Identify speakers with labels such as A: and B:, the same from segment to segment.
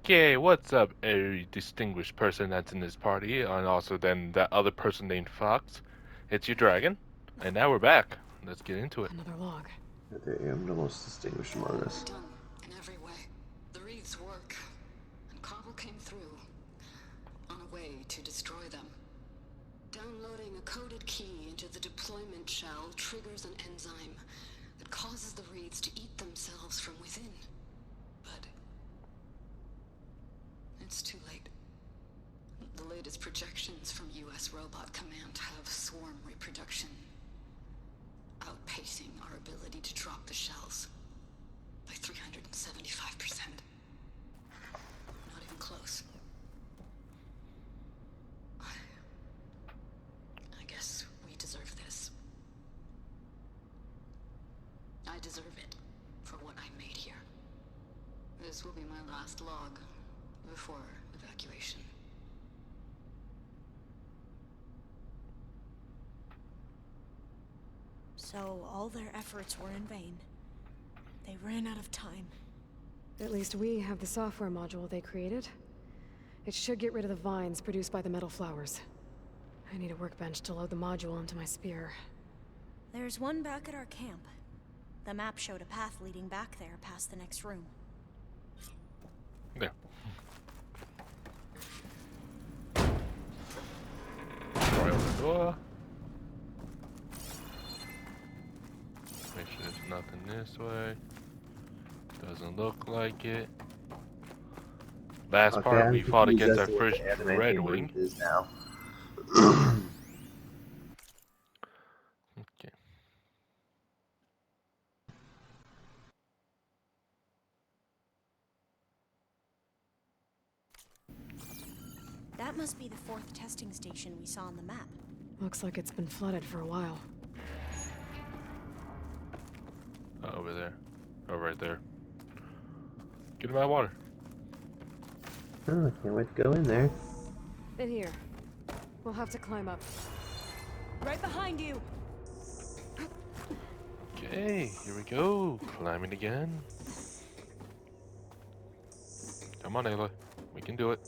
A: Okay, what's up, a distinguished person that's in this party, and also then that other person named Fox. It's your dragon, and now we're back. Let's get into it.
B: Another log.
C: I am the most distinguished among us.
D: Done in every way. The reeds work, and Cobble came through on a way to destroy them. Downloading a coded key into the deployment shell triggers an enzyme that causes the reeds to eat themselves from within. But it's too late. The latest projections from U.S. Robot Command have swarm reproduction outpacing our ability to drop the shells by 375%. Not even close. I guess we deserve this. I deserve it for what I made here. This will be my last log before evacuation.
E: So all their efforts were in vain. They ran out of time.
B: At least we have the software module they created. It should get rid of the vines produced by the metal flowers. I need a workbench to load the module into my spear.
E: There's one back at our camp. The map showed a path leading back there past the next room.
A: There. Try open the door. Make sure there's nothing this way. Doesn't look like it. Last part, we fought against our first Red Wing.
C: Is now.
A: Okay.
E: That must be the fourth testing station we saw on the map.
B: Looks like it's been flooded for a while.
A: Over there. Oh, right there. Get him out of water.
C: Oh, I can't wait to go in there.
B: In here. We'll have to climb up. Right behind you!
A: Okay, here we go. Climbing again. Come on, Ayla. We can do it.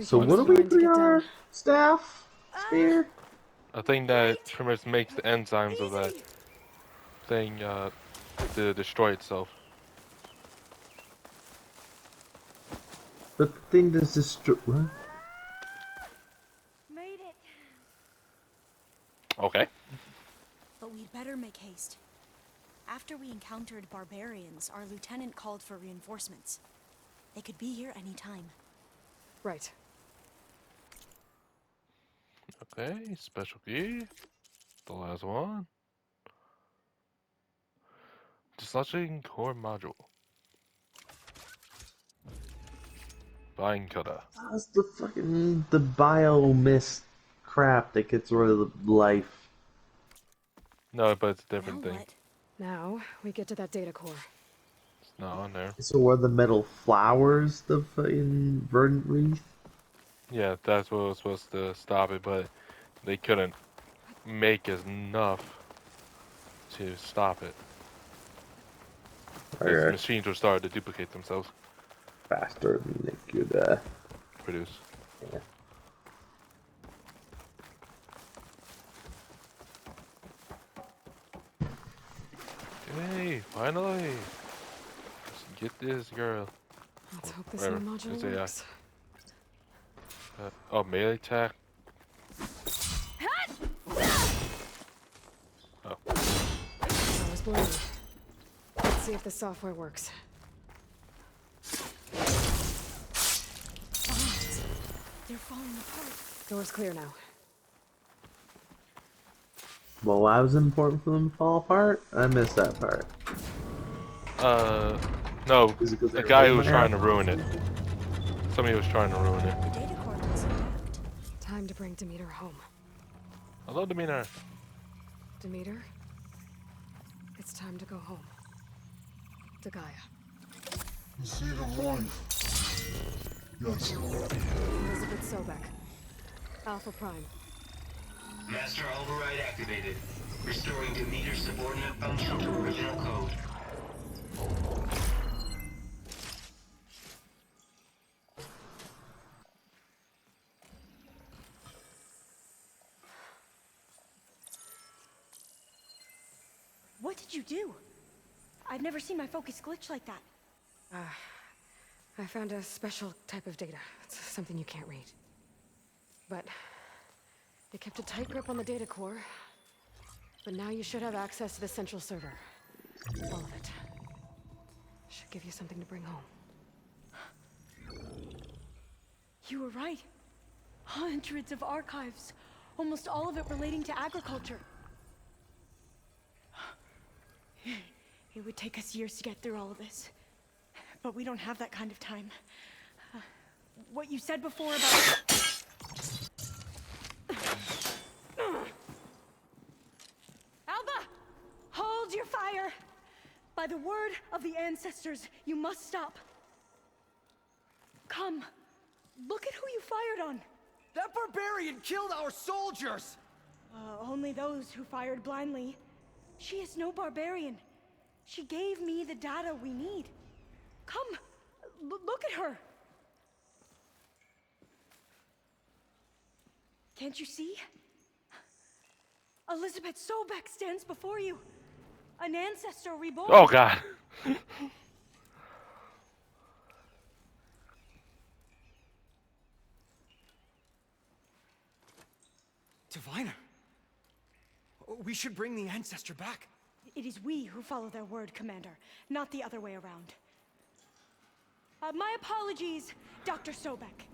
C: So what do we bring our staff? Spear?
A: A thing that pretty much makes the enzymes of that thing to destroy itself.
C: But the thing does destroy. What?
E: Made it.
A: Okay.
E: But we'd better make haste. After we encountered barbarians, our lieutenant called for reinforcements. They could be here any time.
B: Right.
A: Okay, special key. The last one. Dislodging core module. Vine cutter.
C: That's the fucking biomist crap that gets rid of the life.
A: No, but it's a different
E: Now
A: thing.
E: what?
B: Now, we get to that data core.
A: It's not on there.
C: So are the metal flowers the fucking verdant wreath?
A: Yeah, that's what was supposed to stop it, but they couldn't make enough to stop it. Because
C: Okay.
A: machines were starting to duplicate themselves.
C: Faster than they could
A: Produce.
C: yeah.
A: Hey, finally! Let's get this girl.
B: Let's hope this
A: Whatever.
B: new module
A: It's AI.
B: works.
A: Oh, melee attack. Oh,
B: I was blown. Let's see if the software works.
E: Vines. They're falling apart.
B: Door's clear now.
C: Well, why was it important for them to fall apart? I missed that part.
A: no,
C: Is it 'cause
A: the
C: they
A: guy
C: were
A: who was
C: in
A: trying
C: my
A: to ruin it. Somebody was trying to ruin it.
E: The data core looks intact.
B: Time to bring Demeter home.
A: Hello, Demeanor.
B: Demeter? It's time to go home. To Gaia.
F: You see the warning? Yes, Lord.
B: Elizabeth Sobek. Alpha Prime.
G: Master override activated. Restoring Demeter's subordinate function to original code.
E: What did you do? I've never seen my focus glitch like that.
B: I found a special type of data. It's something you can't read. But they kept a tight grip on the data core. But now you should have access to the central server. All of it. Should give you something to bring home.
E: You were right. Hundreds of archives. Almost all of it relating to agriculture. It would take us years to get through all of this. But we don't have that kind of time. What you said before about... Alba! Hold your fire! By the word of the ancestors, you must stop. Come. Look at who you fired on.
G: That barbarian killed our soldiers!
E: Only those who fired blindly. She is no barbarian. She gave me the data we need. Come, look at her. Can't you see? Elizabeth Sobek stands before you. An ancestor reborn.
A: Oh God.
G: Diviner. We should bring the ancestor back.
E: It is we who follow their word, Commander, not the other way around. My apologies, Dr. Sobek.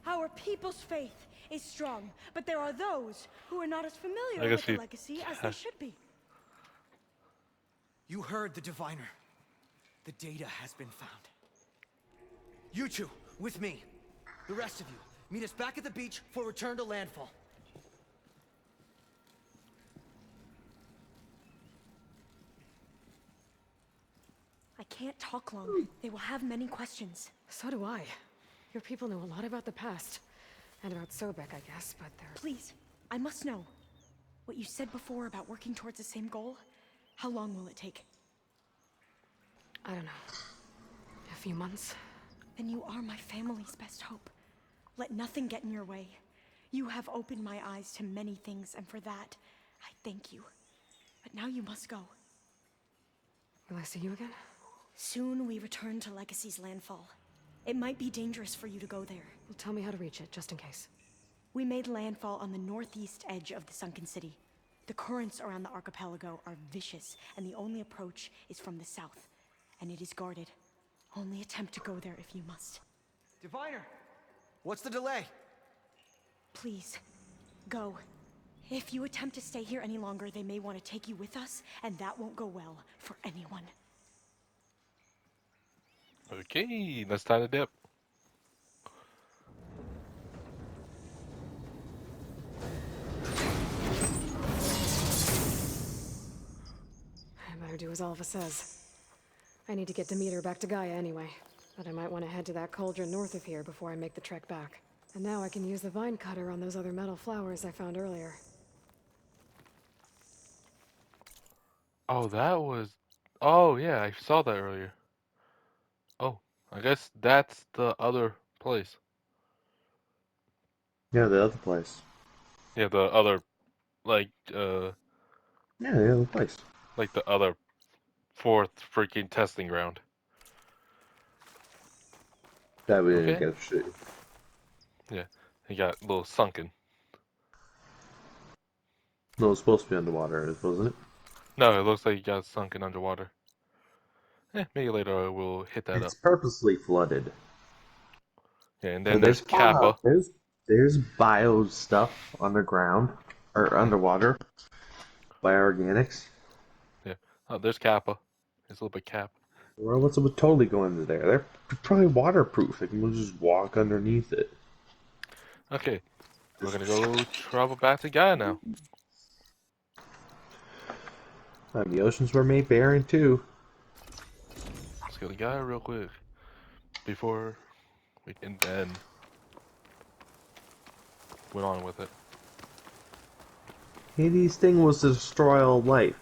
E: Our people's faith is strong, but there are those who are not as familiar with the legacy as they should be.
G: You heard the diviner. The data has been found. You two, with me. The rest of you, meet us back at the beach for return to landfall.
E: I can't talk long. They will have many questions.
B: So do I. Your people know a lot about the past. And about Sobek, I guess, but they're...
E: Please, I must know. What you said before about working towards the same goal, how long will it take?
B: I don't know. A few months?
E: Then you are my family's best hope. Let nothing get in your way. You have opened my eyes to many things, and for that, I thank you. But now you must go.
B: Will I see you again?
E: Soon we return to Legacy's landfall. It might be dangerous for you to go there.
B: Well, tell me how to reach it, just in case.
E: We made landfall on the northeast edge of the sunken city. The currents around the archipelago are vicious, and the only approach is from the south. And it is guarded. Only attempt to go there if you must.
G: Diviner! What's the delay?
E: Please, go. If you attempt to stay here any longer, they may want to take you with us, and that won't go well for anyone.
A: Okay, let's time to dip.
B: I better do as Alva says. I need to get Demeter back to Gaia anyway, but I might want to head to that cauldron north of here before I make the trek back. And now I can use the vine cutter on those other metal flowers I found earlier.
A: Oh, that was... Oh, yeah, I saw that earlier. Oh, I guess that's the other place.
C: Yeah, the other place.
A: Yeah, the other, like,
C: Yeah, the other place.
A: like the other fourth freaking testing ground.
C: That we didn't
A: Okay.
C: get to shoot.
A: Yeah, he got a little sunken.
C: No, it was supposed to be underwater, wasn't it?
A: No, it looks like he got sunken underwater. Maybe later we'll hit that
C: It's
A: up.
C: purposely flooded.
A: Yeah, and
C: So
A: then there's Kappa.
C: There's bio stuff underground or underwater. Bioorganics.
A: Yeah. Oh, there's Kappa. There's a little bit Cap.
C: Robots would totally go into there. They're probably waterproof. They can just walk underneath it.
A: Okay, we're gonna go travel back to Gaia now.
C: The oceans were made barren too.
A: Let's go to Gaia real quick before we can then went on with it.
C: Hades' thing was to destroy all life.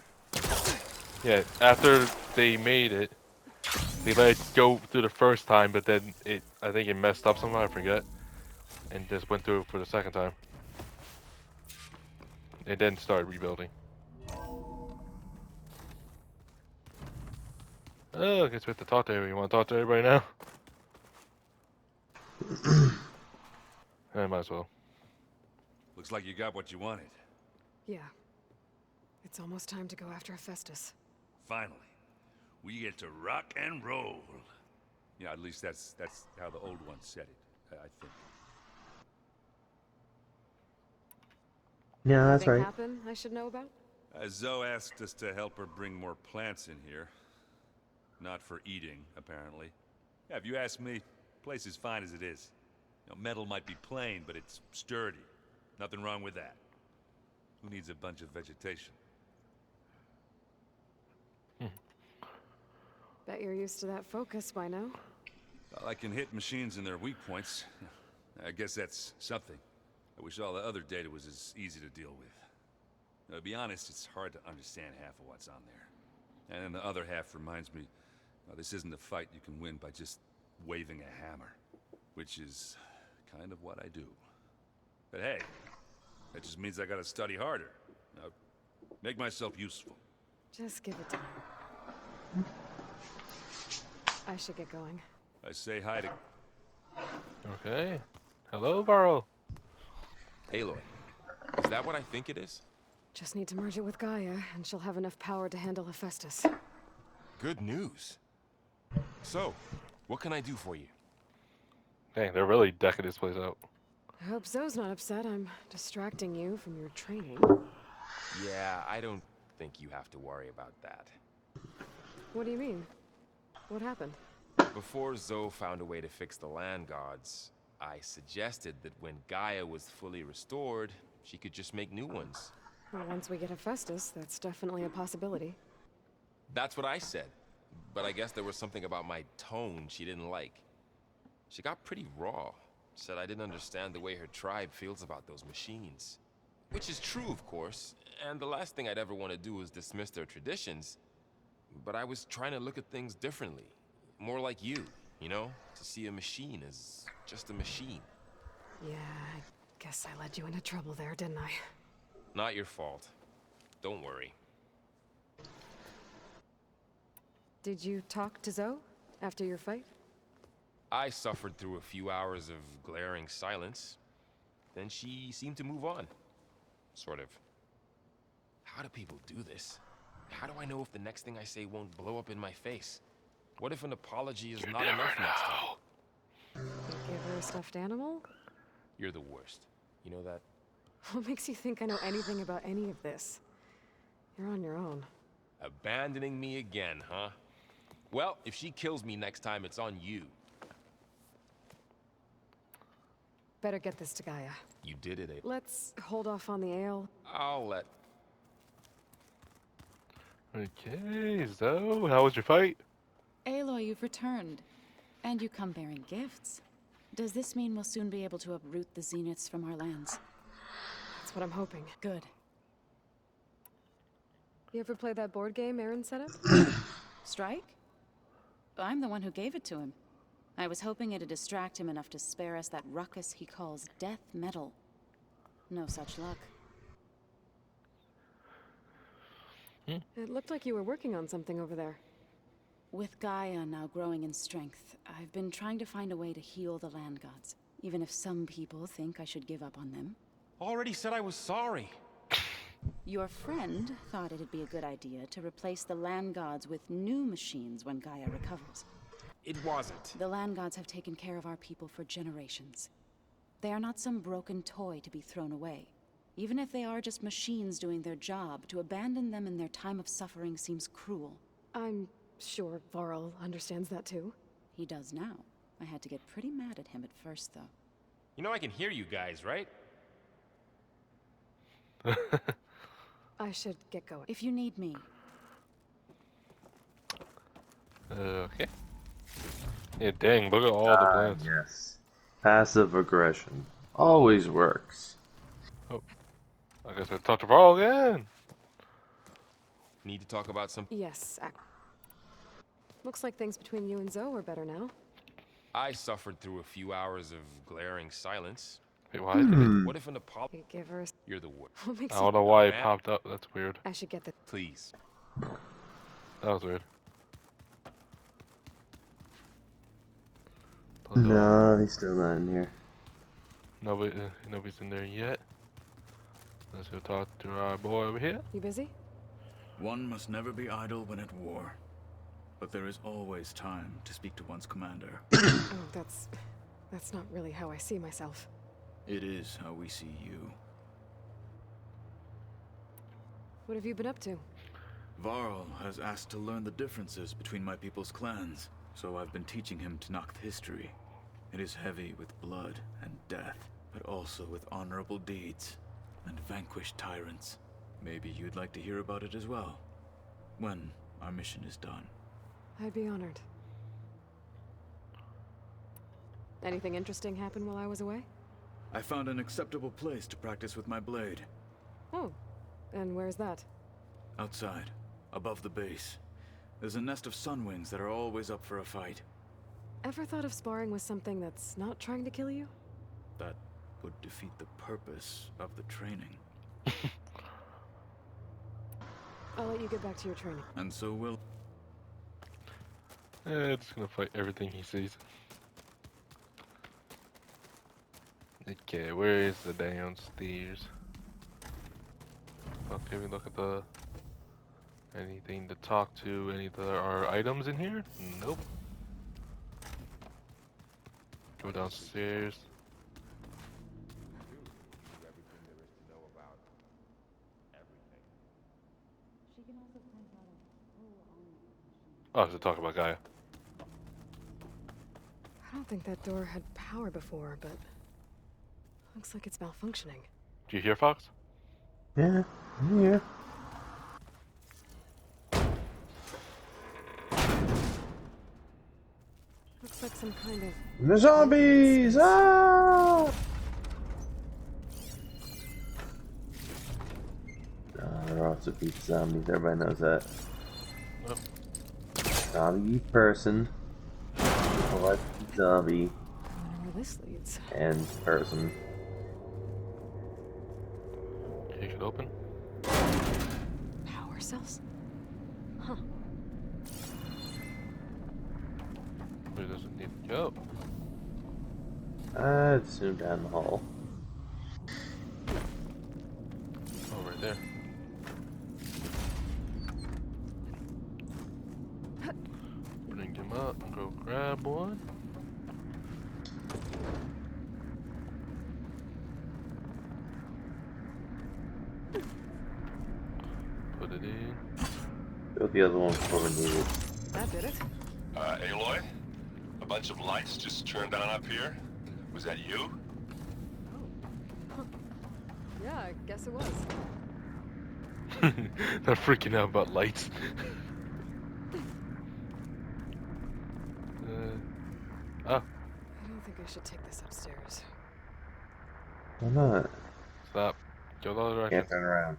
A: Yeah, after they made it, they let it go through the first time, but then I think it messed up somehow, I forget, and just went through it for the second time. And then started rebuilding. Oh, I guess we have to talk to everybody. You want to talk to everybody now? I might as well.
H: Looks like you got what you wanted.
B: Yeah. It's almost time to go after Hephaestus.
H: Finally. We get to rock and roll. Yeah, at least that's how the old one said it, I think.
C: Yeah, that's
B: Anything
C: right.
B: happen I should know about?
H: Zoe asked us to help her bring more plants in here. Not for eating, apparently. Yeah, if you ask me, the place is fine as it is. You know, metal might be plain, but it's sturdy. Nothing wrong with that. Who needs a bunch of vegetation?
B: Bet you're used to that focus by now.
H: Well, I can hit machines in their weak points. I guess that's something. I wish all the other data was as easy to deal with. Now, to be honest, it's hard to understand half of what's on there. And then the other half reminds me, this isn't a fight you can win by just waving a hammer. Which is kind of what I do. But hey, that just means I gotta study harder. Now, make myself useful.
B: Just give it time. I should get going.
H: I say hi to...
A: Okay. Hello, Varl.
I: Aloy, is that what I think it is?
B: Just need to merge it with Gaia, and she'll have enough power to handle Hephaestus.
I: Good news. So, what can I do for you?
A: Dang, they're really decking this place out.
B: I hope Zoe's not upset I'm distracting you from your training.
I: Yeah, I don't think you have to worry about that.
B: What do you mean? What happened?
I: Before Zoe found a way to fix the land gods, I suggested that when Gaia was fully restored, she could just make new ones.
B: Well, once we get Hephaestus, that's definitely a possibility.
I: That's what I said. But I guess there was something about my tone she didn't like. She got pretty raw. Said I didn't understand the way her tribe feels about those machines. Which is true, of course, and the last thing I'd ever want to do is dismiss their traditions. But I was trying to look at things differently. More like you know? To see a machine as just a machine.
B: Yeah, I guess I led you into trouble there, didn't I?
I: Not your fault. Don't worry.
B: Did you talk to Zoe after your fight?
I: I suffered through a few hours of glaring silence. Then she seemed to move on. Sort of. How do people do this? How do I know if the next thing I say won't blow up in my face? What if an apology is not enough next time?
B: You give her a stuffed animal?
I: You're the worst. You know that?
B: What makes you think I know anything about any of this? You're on your own.
I: Abandoning me again, huh? Well, if she kills me next time, it's on you.
B: Better get this to Gaia.
I: You did it, Aloy.
B: Let's hold off on the ale.
I: I'll let...
A: Okay, so how was your fight?
J: Aloy, you've returned. And you come bearing gifts. Does this mean we'll soon be able to uproot the Zeniths from our lands?
B: That's what I'm hoping.
J: Good.
B: You ever play that board game Aaron set up?
J: Strike? I'm the one who gave it to him. I was hoping it'd distract him enough to spare us that ruckus he calls death metal. No such luck.
B: It looked like you were working on something over there.
J: With Gaia now growing in strength, I've been trying to find a way to heal the land gods, even if some people think I should give up on them.
I: Already said I was sorry.
J: Your friend thought it'd be a good idea to replace the land gods with new machines when Gaia recovers.
I: It wasn't.
J: The land gods have taken care of our people for generations. They are not some broken toy to be thrown away. Even if they are just machines doing their job, to abandon them in their time of suffering seems cruel.
B: I'm sure Varl understands that too.
J: He does now. I had to get pretty mad at him at first, though.
I: You know I can hear you guys, right?
B: I should get going.
J: If you need me.
A: Okay. Yeah, dang, look at all the plants.
C: Yes. Passive aggression. Always works.
A: I guess I talk to Varl again.
I: Need to talk about some...
B: Yes, looks like things between you and Zoe are better now.
I: I suffered through a few hours of glaring silence.
A: Wait, why? Did it?
I: What if an apology...
B: You give her a...
I: You're the worst.
B: What makes
A: I
B: you...
A: don't know why it popped up. That's weird.
B: I should get the...
I: Please.
A: That was weird. the door.
C: No, he's still not in here.
A: Nobody's in there yet. Let's go talk to our boy over here.
B: You busy?
K: One must never be idle when at war. But there is always time to speak to one's commander.
B: Oh, that's not really how I see myself.
K: It is how we see you.
B: What have you been up to?
K: Varl has asked to learn the differences between my people's clans, so I've been teaching him Tenakth history. It is heavy with blood and death, but also with honorable deeds and vanquished tyrants. Maybe you'd like to hear about it as well, when our mission is done.
B: I'd be honored. Anything interesting happen while I was away?
K: I found an acceptable place to practice with my blade.
B: Oh, and where's that?
K: Outside, above the base. There's a nest of sunwings that are always up for a fight.
B: Ever thought of sparring with something that's not trying to kill you?
K: That would defeat the purpose of the training.
B: I'll let you get back to your training.
K: And so will...
A: It's gonna fight everything he sees. Okay, where is the downstairs? Okay, we look at the... anything to talk to, any of our items in here? Nope. Go downstairs. Oh, to talk about Gaia.
B: I don't think that door had power before, but looks like it's malfunctioning.
A: Do you hear Fox?
C: Yeah, I'm here.
B: Looks like some kind of...
C: The zombies! Ah! There are also people zombies, everybody knows that.
A: Nope.
C: Zombie person. Like zombie.
B: I wonder where this leads.
C: And person.
A: You can open.
B: Power cells? Huh.
A: Where does it need to go?
C: I'd assume down the hall.
A: Oh, right there. Bring him up and go grab one. Put it in.
C: Build the other one before we need it.
B: That did it.
L: Aloy? A bunch of lights just turned on up here? Was that you?
B: Oh. Huh. Yeah, I guess it was.
A: They're freaking out about lights. Oh.
B: I don't think I should take this upstairs.
C: Why not?
A: Stop. Go the other direction.
C: Can't turn around.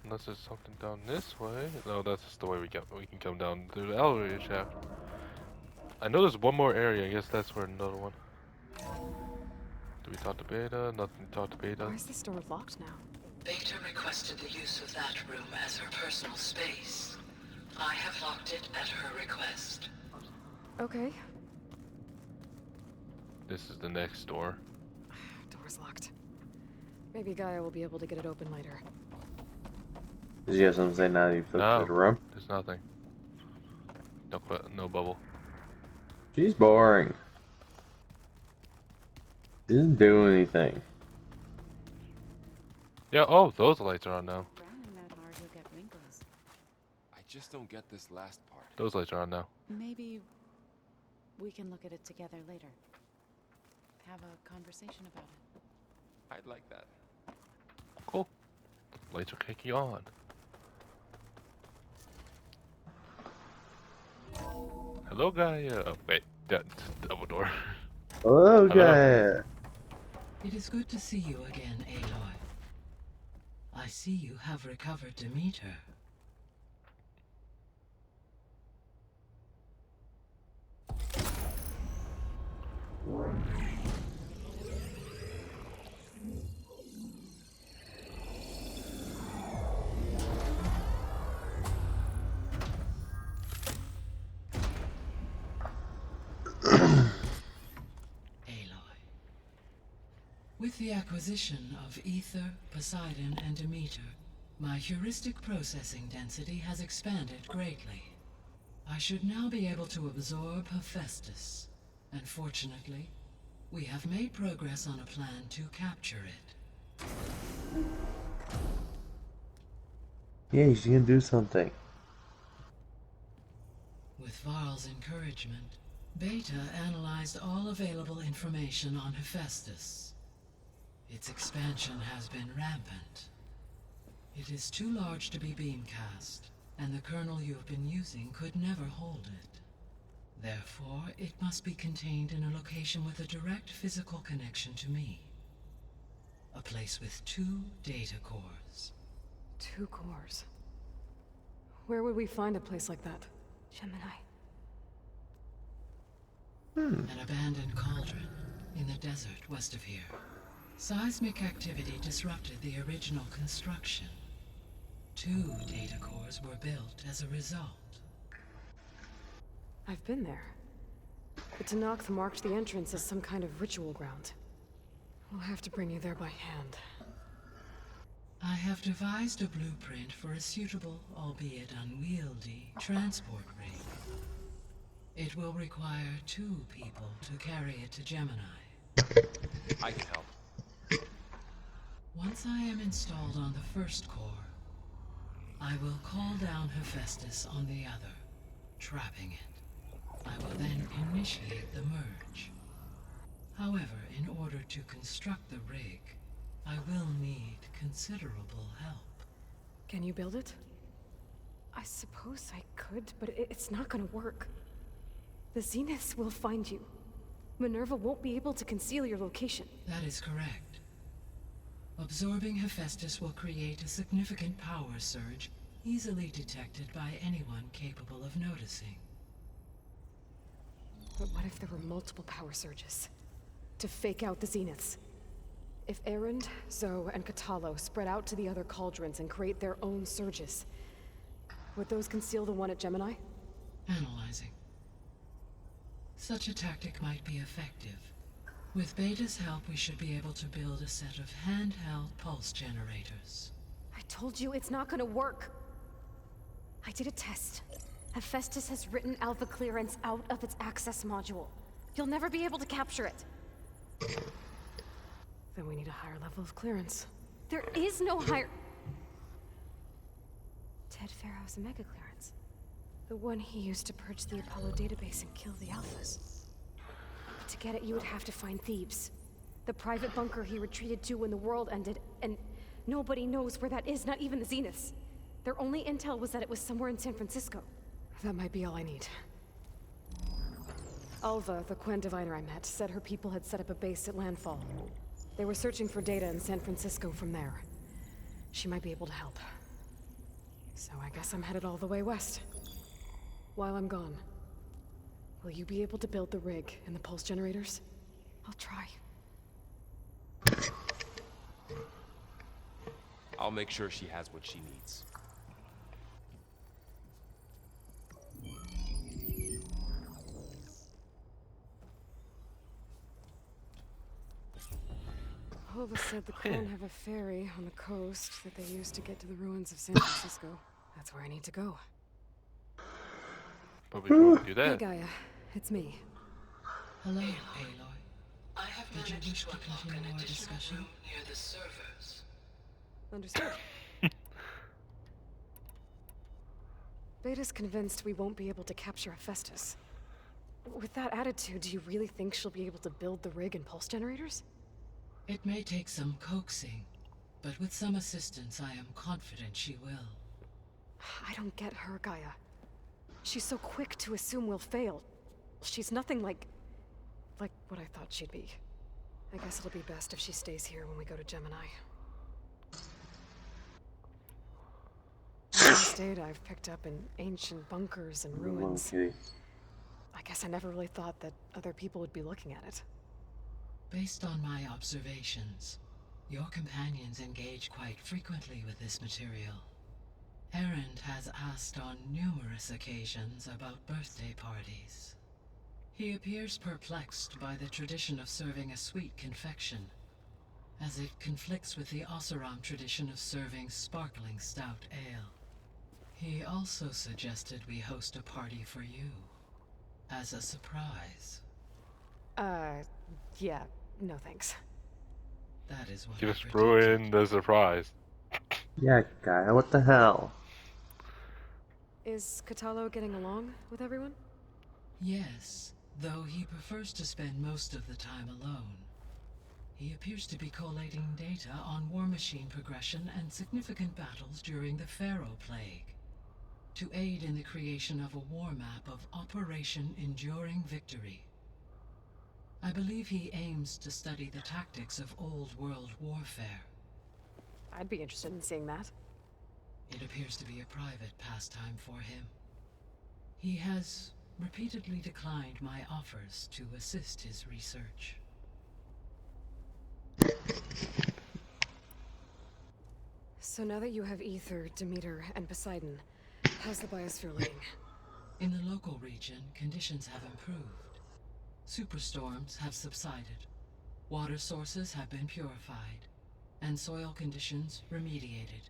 A: Unless there's something down this way. No, that's just the way we can come down through the elevator shaft. I know there's one more area. I guess that's where another one. Do we talk to Beta? Nothing to talk to Beta.
B: Why is this door locked now?
D: Beta requested the use of that room as her personal space. I have locked it at her request.
B: Okay.
A: This is the next door.
B: Door's locked. Maybe Gaia will be able to get it open later.
C: Did you have something to say now that you've looked at the room?
A: There's nothing. No bubble.
C: She's boring. Didn't do anything.
A: Yeah, oh, those lights are on now.
J: Browning that hard, you'll get wrinkles.
I: I just don't get this last part.
A: Those lights are on now.
J: Maybe we can look at it together later. Have a conversation about it.
I: I'd like that.
A: Cool. Lights are kicking on. Hello, Gaia. Oh, wait. That's double door.
C: Hello,
A: Hello.
C: Gaia.
D: It is good to see you again, Aloy. I see you have recovered Demeter.
M: With the acquisition of Ether, Poseidon, and Demeter, my heuristic processing density has expanded greatly. I should now be able to absorb Hephaestus, and fortunately, we have made progress on a plan to capture it.
C: Yeah, he's gonna do something.
M: With Varl's encouragement, Beta analyzed all available information on Hephaestus. Its expansion has been rampant. It is too large to be beamcast, and the kernel you have been using could never hold it. Therefore, it must be contained in a location with a direct physical connection to me. A place with 2 data cores.
B: 2 cores? Where would we find a place like that?
E: Gemini.
M: An abandoned cauldron in the desert west of here. Seismic activity disrupted the original construction. 2 data cores were built as a result.
B: I've been there. The Tanakh marked the entrance as some kind of ritual ground. We'll have to bring you there by hand.
M: I have devised a blueprint for a suitable, albeit unwieldy, transport rig. It will require 2 people to carry it to Gemini.
I: I can help.
M: Once I am installed on the first core, I will call down Hephaestus on the other, trapping it. I will then initiate the merge. However, in order to construct the rig, I will need considerable help.
B: Can you build it? I suppose I could, but it's not gonna work. The Zeniths will find you. Minerva won't be able to conceal your location.
M: That is correct. Absorbing Hephaestus will create a significant power surge, easily detected by anyone capable of noticing.
B: But what if there were multiple power surges? To fake out the Zeniths? If Erend, Zoe, and Katalo spread out to the other cauldrons and create their own surges, would those conceal the one at Gemini?
M: Analyzing. Such a tactic might be effective. With Beta's help, we should be able to build a set of handheld pulse generators.
B: I told you it's not gonna work. I did a test. Hephaestus has written Alpha clearance out of its access module. You'll never be able to capture it. Then we need a higher level of clearance. There is no higher... Ted Pharaoh's mega clearance. The one he used to purge the Apollo database and kill the Alphas. But to get it, you would have to find Thebes. The private bunker he retreated to when the world ended, and nobody knows where that is, not even the Zeniths. Their only intel was that it was somewhere in San Francisco. That might be all I need. Alva, the Quen diviner I met, said her people had set up a base at Landfall. They were searching for data in San Francisco from there. She might be able to help. So I guess I'm headed all the way west. While I'm gone, will you be able to build the rig and the pulse generators? I'll try.
I: I'll make sure she has what she needs.
B: Hova said the Quen have a ferry on the coast that they use to get to the ruins of San Francisco. That's where I need to go.
A: But before we do
B: Hey
A: that,
B: Gaia, it's me.
M: Hello, Aloy. I have managed to continue our discussion near the servers.
B: Understood. Beta's convinced we won't be able to capture Hephaestus. With that attitude, do you really think she'll be able to build the rig and pulse generators?
M: It may take some coaxing, but with some assistance, I am confident she will.
B: I don't get her, Gaia. She's so quick to assume we'll fail. She's nothing like what I thought she'd be. I guess it'll be best if she stays here when we go to Gemini. First aid I've picked up in ancient bunkers and ruins.
C: Okay.
B: I guess I never really thought that other people would be looking at it.
M: Based on my observations, your companions engage quite frequently with this material. Erend has asked on numerous occasions about birthday parties. He appears perplexed by the tradition of serving a sweet confection. as it conflicts with the Oseram tradition of serving sparkling stout ale. He also suggested we host a party for you, as a surprise.
B: Yeah, no thanks.
M: That is what
A: Just
M: I
A: ruin the surprise.
C: Yeah, guy, what the hell?
B: Is Katalo getting along with everyone?
M: Yes, though he prefers to spend most of the time alone. He appears to be collating data on war machine progression and significant battles during the Pharaoh Plague, to aid in the creation of a war map of Operation Enduring Victory. I believe he aims to study the tactics of old world warfare.
B: I'd be interested in seeing that.
M: It appears to be a private pastime for him. He has repeatedly declined my offers to assist his research.
B: So now that you have Ether, Demeter, and Poseidon, how's the biosphere looking?
M: In the local region, conditions have improved. Superstorms have subsided. Water sources have been purified, and soil conditions remediated.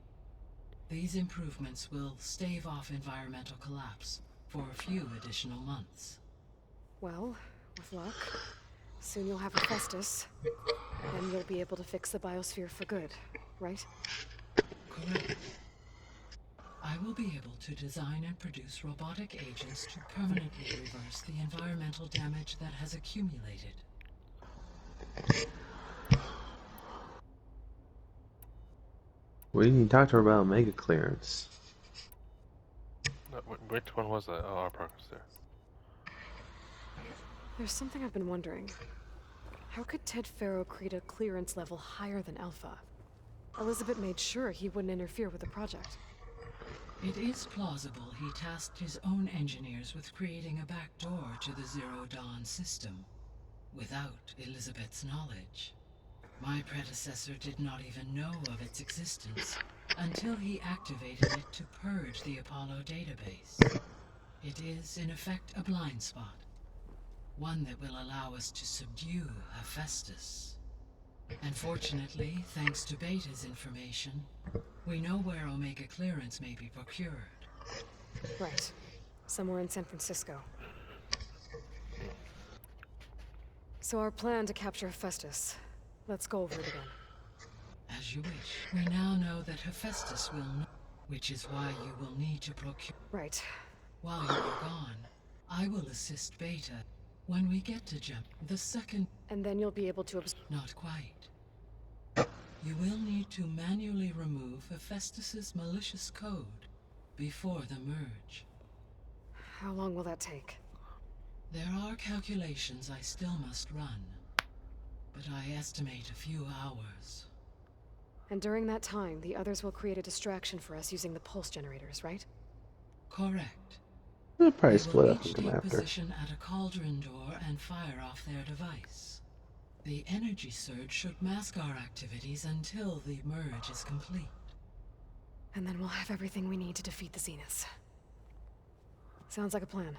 M: These improvements will stave off environmental collapse for a few additional months.
B: Well, with luck, soon you'll have Hephaestus, and you'll be able to fix the biosphere for good, right?
M: Correct. I will be able to design and produce robotic agents to permanently reverse the environmental damage that has accumulated.
C: We didn't talk to her about mega clearance.
A: No, which one was that? Oh, our progress there.
B: There's something I've been wondering. How could Ted Faro create a clearance level higher than Alpha? Elizabeth made sure he wouldn't interfere with the project.
M: It is plausible he tasked his own engineers with creating a back door to the Zero Dawn system, without Elizabeth's knowledge. My predecessor did not even know of its existence until he activated it to purge the Apollo database. It is, in effect, a blind spot, one that will allow us to subdue Hephaestus. And fortunately, thanks to Beta's information, we know where Omega clearance may be procured.
B: Right. Somewhere in San Francisco. So our plan to capture Hephaestus. Let's go over it again.
M: As you wish. We now know that Hephaestus will know, which is why you will need to procure...
B: Right.
M: While you are gone, I will assist Beta when we get to jump the second...
B: And then you'll be able to
M: Not quite. You will need to manually remove Hephaestus's malicious code before the merge.
B: How long will that take?
M: There are calculations I still must run, but I estimate a few hours.
B: And during that time, the others will create a distraction for us using the pulse generators, right?
M: Correct.
C: They'll probably
M: They
C: split
M: will
C: up
M: each
C: and come
M: take
C: after.
M: position at a cauldron door and fire off their device. The energy surge should mask our activities until the merge is complete.
B: And then we'll have everything we need to defeat the Zeniths. Sounds like a plan.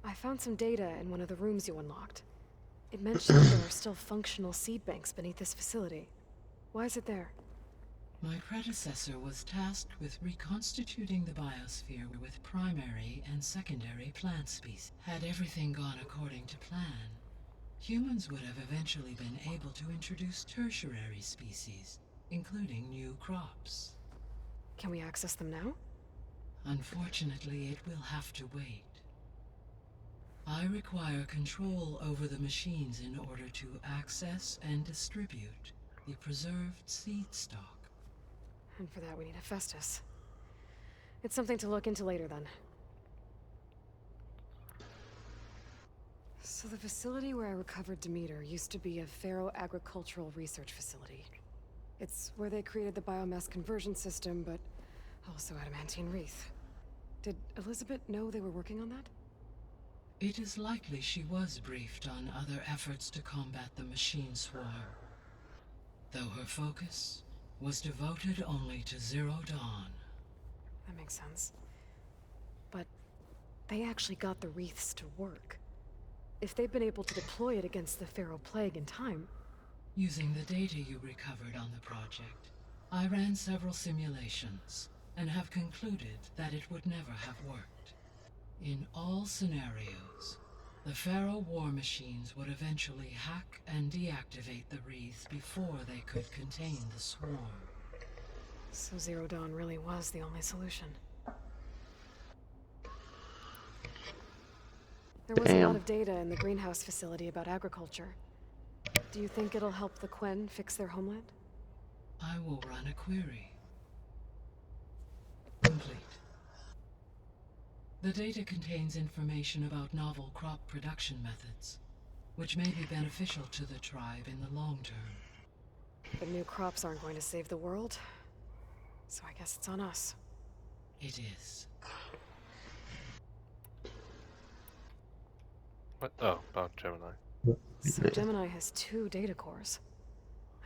B: I found some data in one of the rooms you unlocked. It mentioned that there are still functional seed banks beneath this facility. Why is it there?
M: My predecessor was tasked with reconstituting the biosphere with primary and secondary plant species. Had everything gone according to plan, humans would have eventually been able to introduce tertiary species, including new crops.
B: Can we access them now?
M: Unfortunately, it will have to wait. I require control over the machines in order to access and distribute the preserved seed stock.
B: And for that we need Hephaestus. It's something to look into later then. So the facility where I recovered Demeter used to be a Pharaoh agricultural research facility. It's where they created the biomass conversion system, but also adamantine wreath. Did Elizabeth know they were working on that?
M: It is likely she was briefed on other efforts to combat the machine swarm, though her focus was devoted only to Zero Dawn.
B: That makes sense. But they actually got the wreaths to work. if they've been able to deploy it against the Pharaoh Plague in time...
M: Using the data you recovered on the project, I ran several simulations and have concluded that it would never have worked. In all scenarios, the Pharaoh war machines would eventually hack and deactivate the wreaths before they could contain the swarm.
B: So Zero Dawn really was the only solution. There was a lot of data in the greenhouse facility about agriculture. Do you think it'll help the Quen fix their homeland?
M: I will run a query. Complete. The data contains information about novel crop production methods, which may be beneficial to the tribe in the long term.
B: But new crops aren't going to save the world, so I guess it's on us.
M: It is.
A: What? Oh, about Gemini.
B: So Gemini has 2 data cores.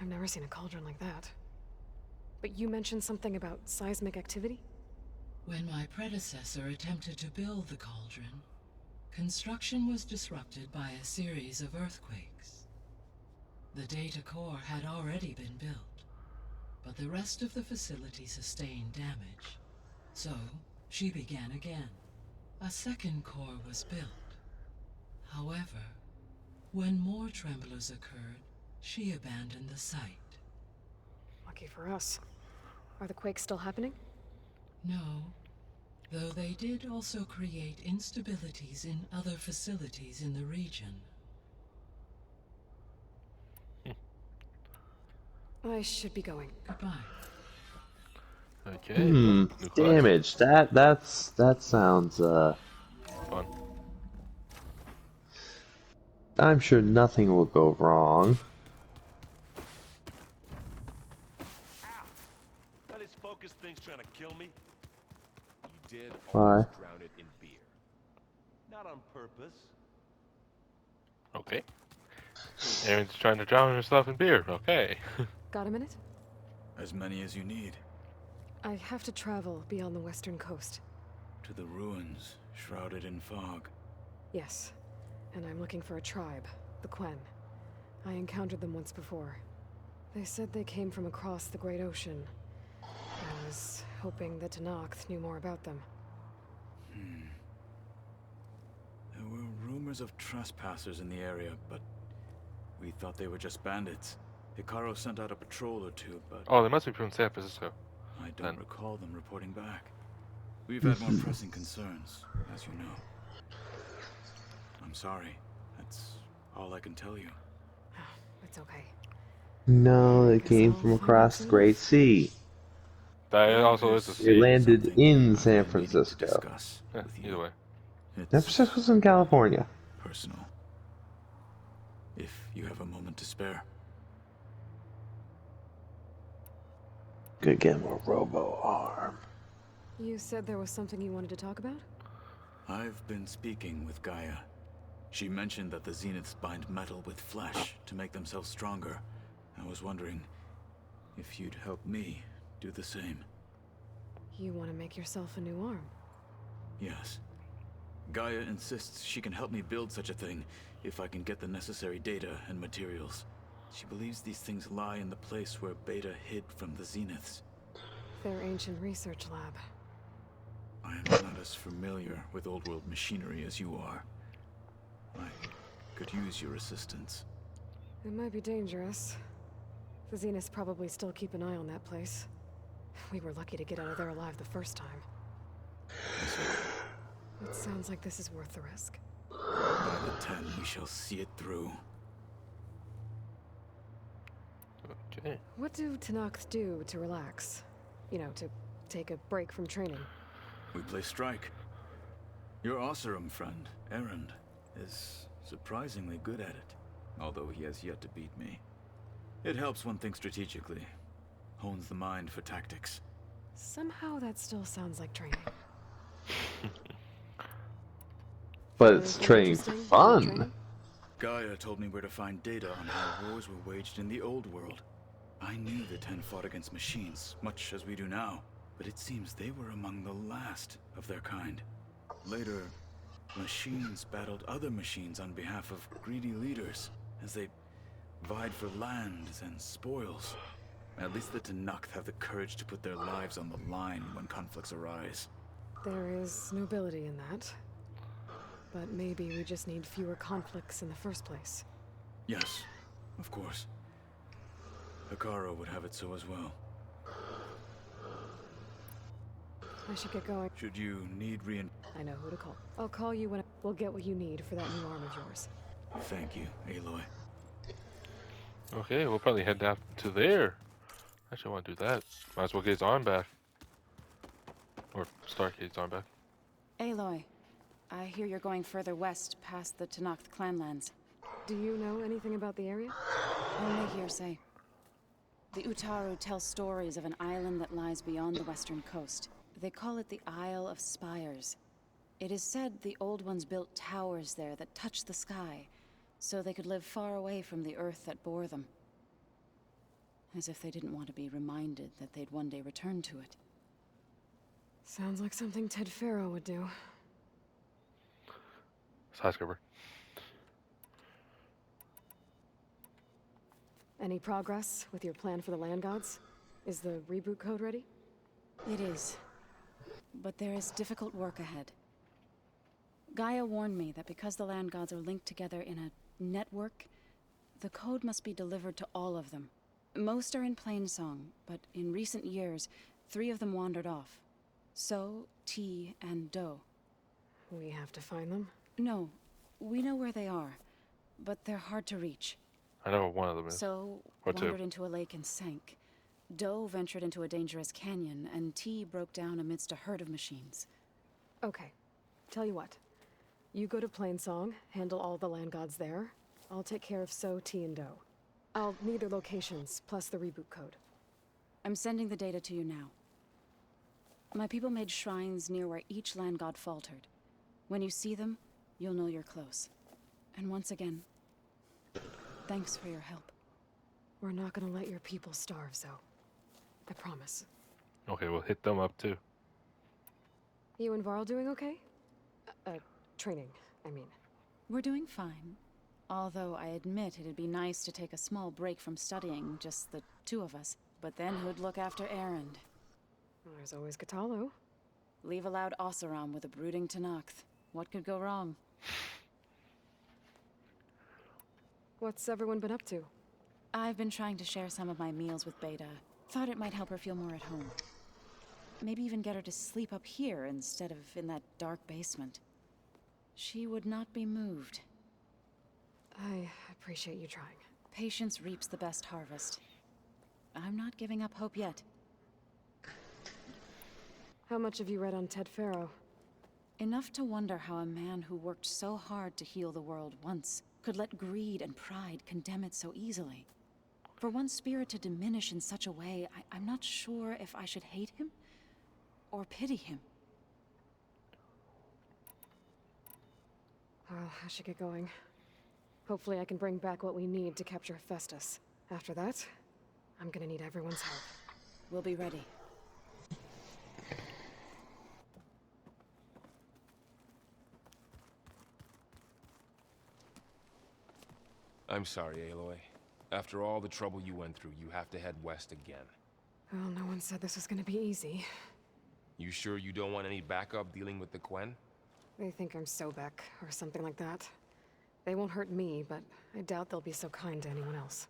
B: I've never seen a cauldron like that. But you mentioned something about seismic activity?
M: When my predecessor attempted to build the cauldron, construction was disrupted by a series of earthquakes. The data core had already been built, but the rest of the facility sustained damage. So, she began again. A second core was built. However, when more tremblers occurred, she abandoned the site.
B: Lucky for us. Are the quakes still happening?
M: No, though they did also create instabilities in other facilities in the region.
B: I should be going.
M: Goodbye.
A: Okay.
C: Damage. That sounds
A: fun.
C: I'm sure nothing will go wrong.
L: That is focus thing's trying to kill me.
I: You did
C: Why?
I: almost drown it in beer.
L: Not on purpose.
A: Okay. Aaron's trying to drown herself in beer. Okay.
B: Got a minute?
K: As many as you need.
B: I have to travel beyond the western coast.
K: To the ruins, shrouded in fog.
B: Yes. And I'm looking for a tribe, the Quen. I encountered them once before. They said they came from across the Great Ocean. I was hoping that Tenakth knew more about them.
K: There were rumors of trespassers in the area, but we thought they were just bandits. Hikaru sent out a patrol or two, but...
A: Oh, they must be from San Francisco.
K: I don't recall them reporting back. We've had more pressing concerns, as you know. I'm sorry. That's all I can tell you.
B: It's okay.
C: No, they came from across the Great Sea.
A: That also is a
C: They
A: sea.
C: landed in San Francisco.
A: Yeah, either way.
C: San Francisco's in California.
K: Personal. If you have a moment to spare.
C: Could get more robo-arm.
B: You said there was something you wanted to talk about?
K: I've been speaking with Gaia. She mentioned that the Zeniths bind metal with flesh to make themselves stronger. I was wondering if you'd help me do the same.
B: You want to make yourself a new arm?
K: Yes. Gaia insists she can help me build such a thing if I can get the necessary data and materials. She believes these things lie in the place where Beta hid from the Zeniths.
B: Their ancient research lab.
K: I am not as familiar with old-world machinery as you are. I could use your assistance.
B: It might be dangerous. The Zeniths probably still keep an eye on that place. We were lucky to get out of there alive the first time. It sounds like this is worth the risk.
K: By the 10, we shall see it through.
A: Okay.
B: What do Tenakth do to relax? You know, to take a break from training?
K: We play strike. Your Oseram friend, Erend, is surprisingly good at it, although he has yet to beat me. It helps one think strategically, hones the mind for tactics.
B: Somehow that still sounds like training.
C: But it's training for fun.
K: Gaia told me where to find data on how wars were waged in the old world. I knew the 10 fought against machines, much as we do now, but it seems they were among the last of their kind. Later, Machines battled other machines on behalf of greedy leaders as they vied for lands and spoils. At least the Tenakth have the courage to put their lives on the line when conflicts arise.
B: There is nobility in that. But maybe we just need fewer conflicts in the first place.
K: Yes, of course. Hikaru would have it so as well.
B: I should get going.
K: Should you need
B: I know who to call. I'll call you when we'll get what you need for that new arm of yours.
K: Thank you, Aloy.
A: Okay, we'll probably head down to there. Actually, I want to do that. Might as well get his arm back. Or start getting his arm back.
J: Aloy, I hear you're going further west past the Tenakth clanlands.
B: Do you know anything about the area?
J: Only hearsay. The Utaru tell stories of an island that lies beyond the western coast. They call it the Isle of Spires. It is said the Old Ones built towers there that touch the sky, so they could live far away from the earth that bore them. As if they didn't want to be reminded that they'd one day return to it.
B: Sounds like something Ted Faro would do.
A: Skyscraper.
B: Any progress with your plan for the land gods? Is the reboot code ready?
J: It is. But there is difficult work ahead. Gaia warned me that because the land gods are linked together in a network, the code must be delivered to all of them. Most are in Plainsong, but in recent years, 3 of them wandered off. So, T, and Do.
B: We have to find them?
J: No, we know where they are, but they're hard to reach.
A: I know one of them is.
J: So,
A: Or
J: wandered
A: two.
J: into a lake and sank. Do ventured into a dangerous canyon, and T broke down amidst a herd of machines.
B: Okay. Tell you what. You go to Plainsong, handle all the land gods there. I'll take care of So, T, and Do. I'll need their locations, plus the reboot code.
J: I'm sending the data to you now. My people made shrines near where each land god faltered. When you see them, you'll know you're close. And once again, thanks for your help.
B: We're not gonna let your people starve, Zo. I promise.
A: Okay, we'll hit them up too.
B: You and Varl doing okay? Training, I mean.
J: We're doing fine. Although I admit it'd be nice to take a small break from studying, just the 2 of us. But then who'd look after Erend?
B: There's always Katalo.
J: Leave a loud Oseram with a brooding Tenakth. What could go wrong?
B: What's everyone been up to?
J: I've been trying to share some of my meals with Beta. Thought it might help her feel more at home. Maybe even get her to sleep up here instead of in that dark basement. She would not be moved.
B: I appreciate you trying.
J: Patience reaps the best harvest. I'm not giving up hope yet.
B: How much have you read on Ted Faro?
J: Enough to wonder how a man who worked so hard to heal the world once could let greed and pride condemn it so easily. For one spirit to diminish in such a way, I'm not sure if I should hate him or pity him.
B: Well, I should get going. Hopefully I can bring back what we need to capture Hephaestus. After that, I'm gonna need everyone's help.
J: We'll be ready.
I: I'm sorry, Aloy. After all the trouble you went through, you have to head west again.
B: Well, no one said this was gonna be easy.
I: You sure you don't want any backup dealing with the Quen?
B: They think I'm Sobek, or something like that. They won't hurt me, but I doubt they'll be so kind to anyone else.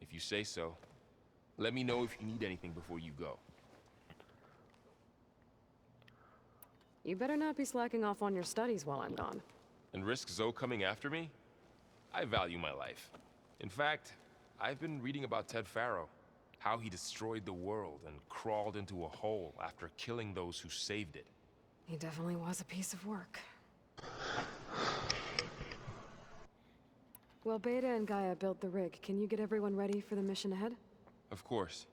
I: If you say so. Let me know if you need anything before you go.
B: You better not be slacking off on your studies while I'm gone.
I: And risk Zoe coming after me? I value my life. In fact, I've been reading about Ted Faro. How he destroyed the world and crawled into a hole after killing those who saved it.
B: He definitely was a piece of work. Well, Beta and Gaia built the rig. Can you get everyone ready for the mission ahead?
I: Of course.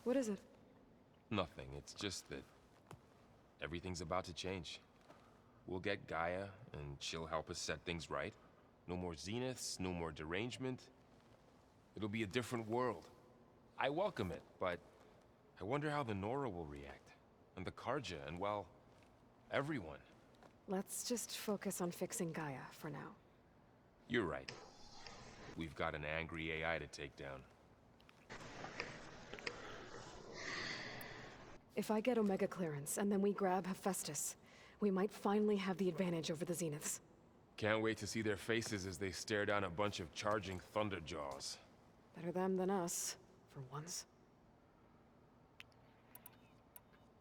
B: What is it?
I: Nothing. It's just that everything's about to change. We'll get Gaia, and she'll help us set things right. No more zeniths, no more derangement. It'll be a different world. I welcome it, but I wonder how the Nora will react. And the Karja, and well, everyone.
B: Let's just focus on fixing Gaia for now.
I: You're right. We've got an angry AI to take down.
B: If I get Omega clearance and then we grab Hephaestus, we might finally have the advantage over the Zeniths.
I: Can't wait to see their faces as they stare down a bunch of charging Thunderjaws.
B: Better them than us, for once.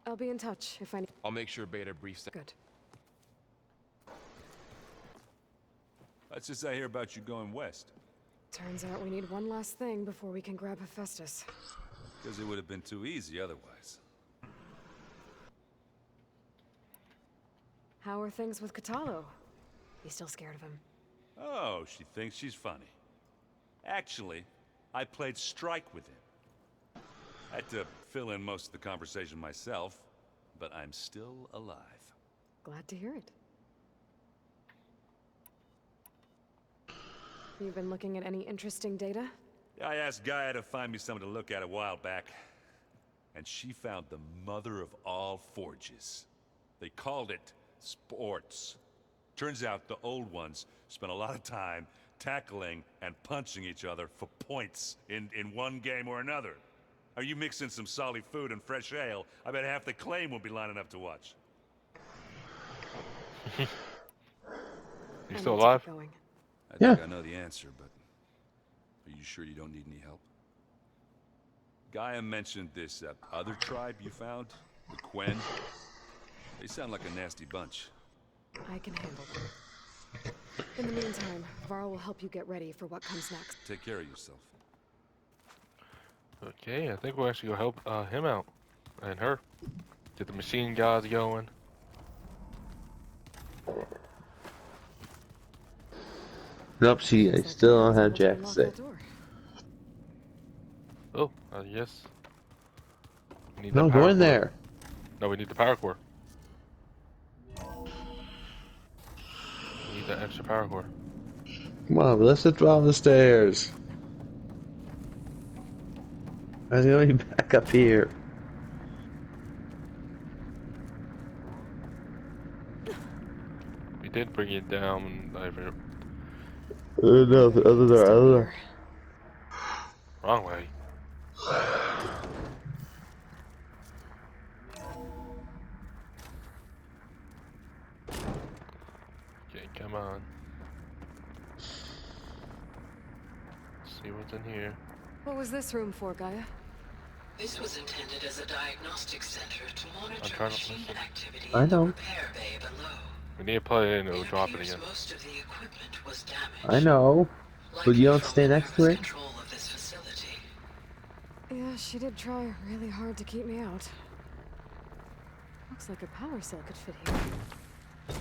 B: I'll be in touch if I need.
I: I'll make sure Beta briefs.
B: Good.
H: What's this I hear about you going west?
B: Turns out we need one last thing before we can grab Hephaestus.
H: Because it would have been too easy otherwise.
B: How are things with Katalo? You still scared of him?
H: Oh, she thinks she's funny. Actually, I played strike with him. I had to fill in most of the conversation myself, but I'm still alive.
B: Glad to hear it. You've been looking at any interesting data?
H: I asked Gaia to find me something to look at a while back, and she found the mother of all forges. They called it sports. Turns out the old ones spent a lot of time tackling and punching each other for points in one game or another. Are you mixing some solid food and fresh ale? I bet half the claim will be lining up to watch.
A: You still alive?
H: I think I know the answer, but are you sure you don't need any help? Gaia mentioned this other tribe you found, the Quen. They sound like a nasty bunch.
B: I can handle them. In the meantime, Varl will help you get ready for what comes next.
H: Take care of yourself.
A: Okay, I think we'll actually go help him out. And her. Get the machine guys going.
C: Nope, I still don't have Jack to say.
A: Oh, yes. We need
C: No,
A: the
C: go
A: power
C: in
A: core.
C: there.
A: No, we need the power core. We need that extra power core.
C: Come on, let's just drop the stairs. I was gonna be back up here.
A: We did bring it down over.
C: No, the other door,
A: Wrong way. Okay, come on. Let's see what's in here.
B: What was this room for, Gaia?
M: This was intended as a diagnostic center to monitor
A: trying to
M: machine
A: listen.
M: activity
C: I
M: in the
C: know.
M: repair bay below.
A: We need to play it and it'll
M: It
A: drop it
M: appears
A: again.
M: most of the equipment was damaged.
C: I know. But you
M: likely
C: don't
M: from
C: stay
M: the
C: next to
M: nervous
C: it?
M: control of this facility.
B: Yeah, she did try really hard to keep me out. Looks like a power cell could fit here.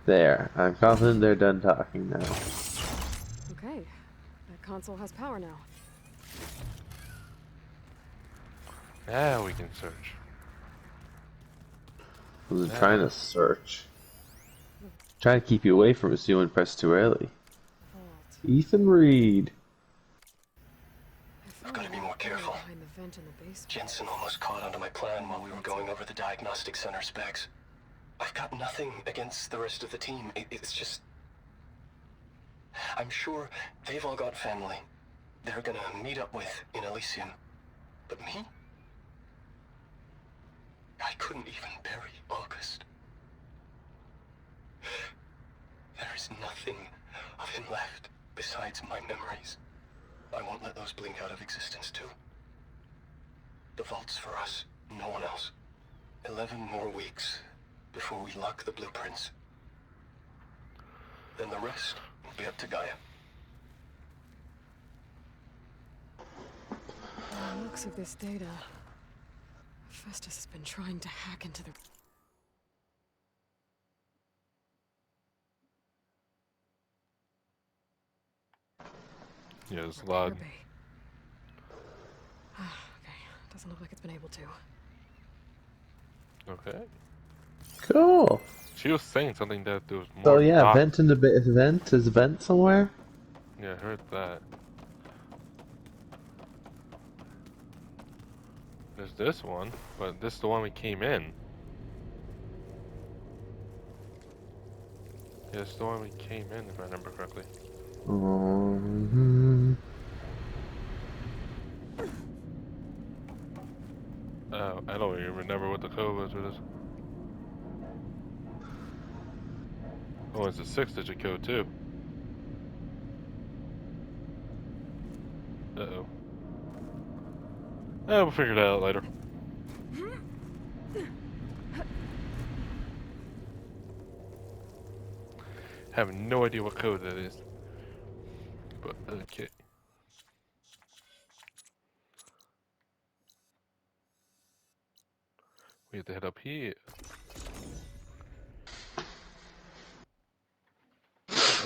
C: There. I'm confident they're done talking now.
B: Okay, that console has power now.
A: Now we can search.
C: I was trying to search. Trying to keep you away from it so you wouldn't press too early. Ethan Reed.
N: I've got to be more careful. Jensen almost caught onto my plan while we were going over the diagnostic center specs. I've got nothing against the rest of the team. It's just... I'm sure they've all got family they're gonna meet up with in Elysium. But me? I couldn't even bury August. There is nothing of him left besides my memories. I won't let those blink out of existence too. The vault's for us, no one else. 11 more weeks before we lock the blueprints. Then the rest will be up to Gaia.
B: By the looks of this data, Festus has been trying to hack into the...
A: Yeah, it's loud.
B: Okay, doesn't look like it's been able to.
A: Okay.
C: Cool.
A: She was saying something that there was more.
C: So yeah,
A: doc-
C: vent in the vent. Is a vent somewhere?
A: Yeah, I heard that. There's this one, but this is the one we came in. Yeah, it's the one we came in, if I remember correctly. I don't even remember what the code was for this. Oh, it's a 6-digit code too. Uh-oh. We'll figure it out later. Have no idea what code that is. But, okay. We have to head up here.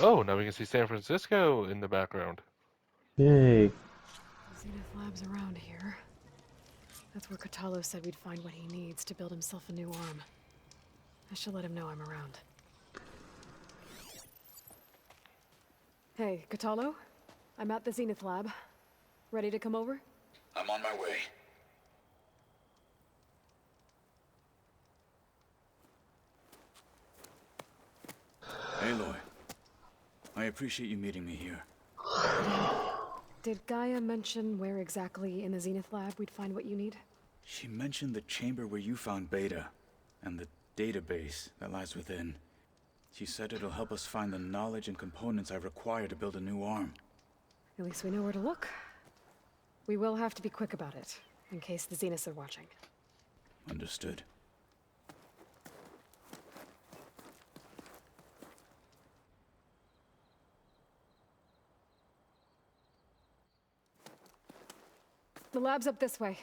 A: Oh, now we can see San Francisco in the background.
C: Yay.
B: Zenith Lab's around here. That's where Katalo said we'd find what he needs to build himself a new arm. I should let him know I'm around. Hey, Katalo? I'm at the Zenith Lab. Ready to come over?
K: I'm on my way. Aloy, I appreciate you meeting me here.
B: Did Gaia mention where exactly in the Zenith Lab we'd find what you need?
K: She mentioned the chamber where you found Beta, and the database that lies within. She said it'll help us find the knowledge and components I require to build a new arm.
B: At least we know where to look. We will have to be quick about it, in case the Zeniths are watching.
K: Understood.
B: The lab's up this way.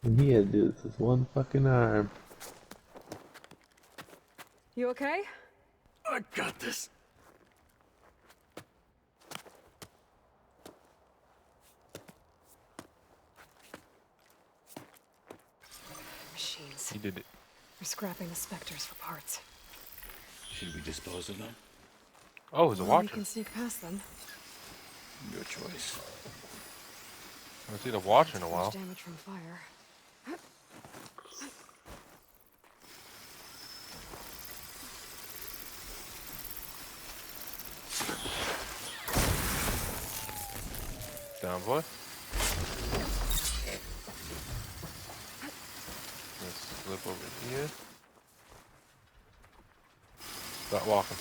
C: And he had to do this with one fucking arm.
B: You okay?
K: I got this.
B: Machines.
A: He did it.
B: We're scrapping the specters for parts.
K: Should we dispose of them?
A: Oh, there's a
B: Well, we
A: watcher.
B: can sneak past them.
K: Your choice.
A: I haven't seen a watcher in a while.
B: Much damage from fire.
A: Down, boy. Let's slip over here. Start walking.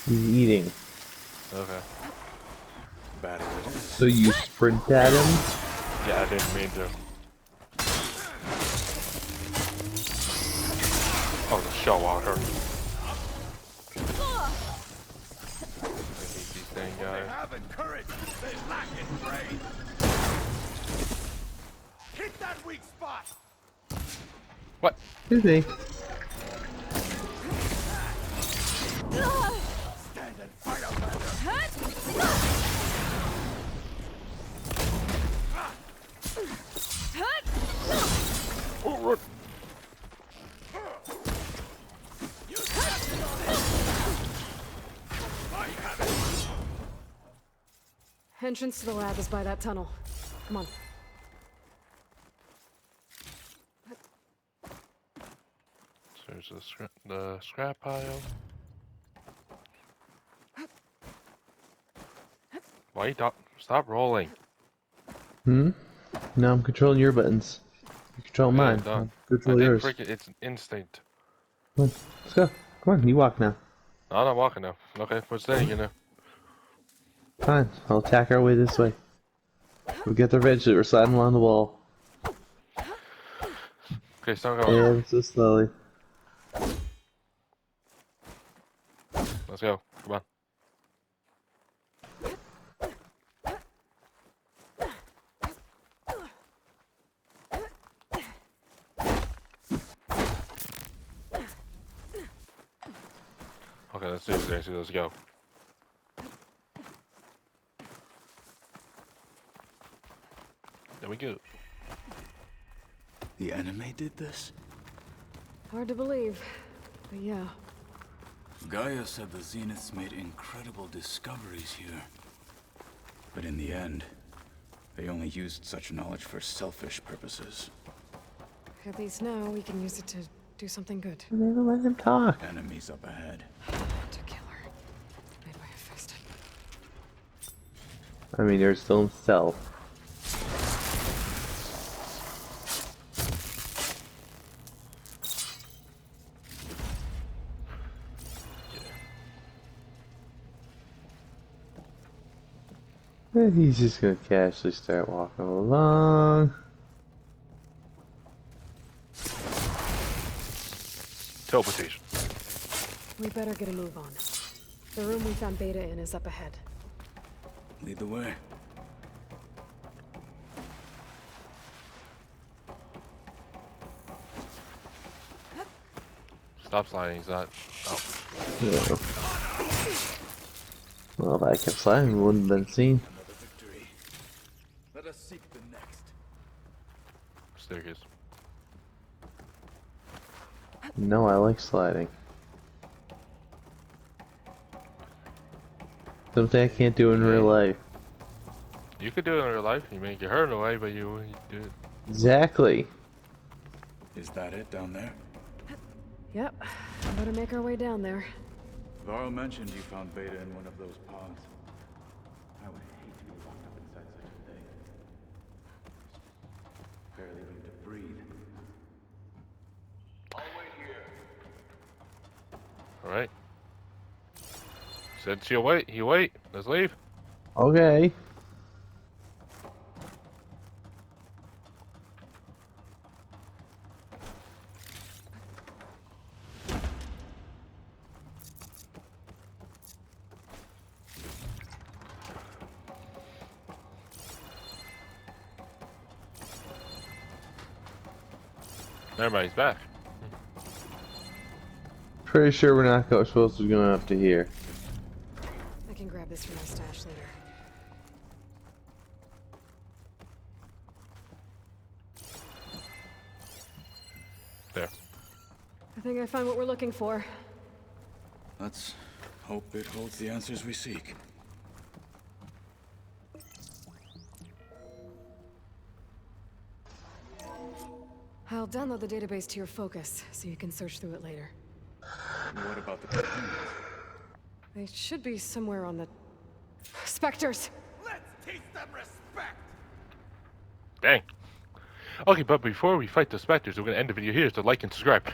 C: He's eating.
A: Okay.
K: Bad as it is.
C: So you sprint at him?
A: Yeah, I didn't mean to. Oh, the shell walker. I hate these dang guys.
F: Haven't courage, they lack it, brain. Hit that weak spot.
A: What?
C: Excuse me.
F: Stand and fight out there.
A: Oh, run.
B: Entrance to the lab is by that tunnel. Come on.
A: So there's the scrap pile. Why you stop rolling?
C: Hmm? Now I'm controlling your buttons. You control
A: Yeah,
C: mine.
A: done.
C: I'll control yours.
A: It's an instinct.
C: Come on, let's go. Come on, you walk now.
A: No, I'm not walking now. Okay, we're staying here now.
C: Fine, I'll attack our way this way. We get the red shit, we're sliding along the wall.
A: Okay, start going.
C: And so slowly.
A: Let's go. Come on. Okay, let's do this, Nancy. Let's go. There we go.
K: The enemy did this?
B: Hard to believe, but yeah.
K: Gaia said the Zeniths made incredible discoveries here. But in the end, they only used such knowledge for selfish purposes.
B: At least now we can use it to do something good.
C: Never let him talk.
K: Enemies up ahead.
B: To kill her. Made by Hephaestus.
C: I mean, there's still himself. He's just gonna casually start walking along.
A: Teleportation.
B: We better get a move on. The room we found Beta in is up ahead.
K: Lead the way.
A: Stop sliding, he's not. Oh.
C: Yeah. Well, if I kept sliding, we wouldn't have been seen.
K: Another victory. Let us seek the next.
A: Staircase.
C: No, I like sliding. Something I can't do in real life.
A: You could do it in real life. You may get hurt in a way, but you do it.
C: Exactly.
K: Is that it down there?
B: Yep. Better make our way down there.
K: Varl mentioned you found Beta in one of those pods. I would hate to be locked up inside such a thing. Barely room to breathe.
L: I'll wait here.
A: Alright. Said she'll wait. You wait. Let's leave.
C: Okay.
A: Never mind, he's back.
C: Pretty sure we're not supposed to go up to here.
B: I can grab this from my stash later.
A: There.
B: I think I found what we're looking for.
K: Let's hope it holds the answers we seek.
B: I'll download the database to your Focus, so you can search through it later.
K: What about the companions?
B: They should be somewhere on the... Spectres!
F: Let's teach them respect!
A: Dang. Okay, but before we fight the specters, we're gonna end the video here, so like and subscribe.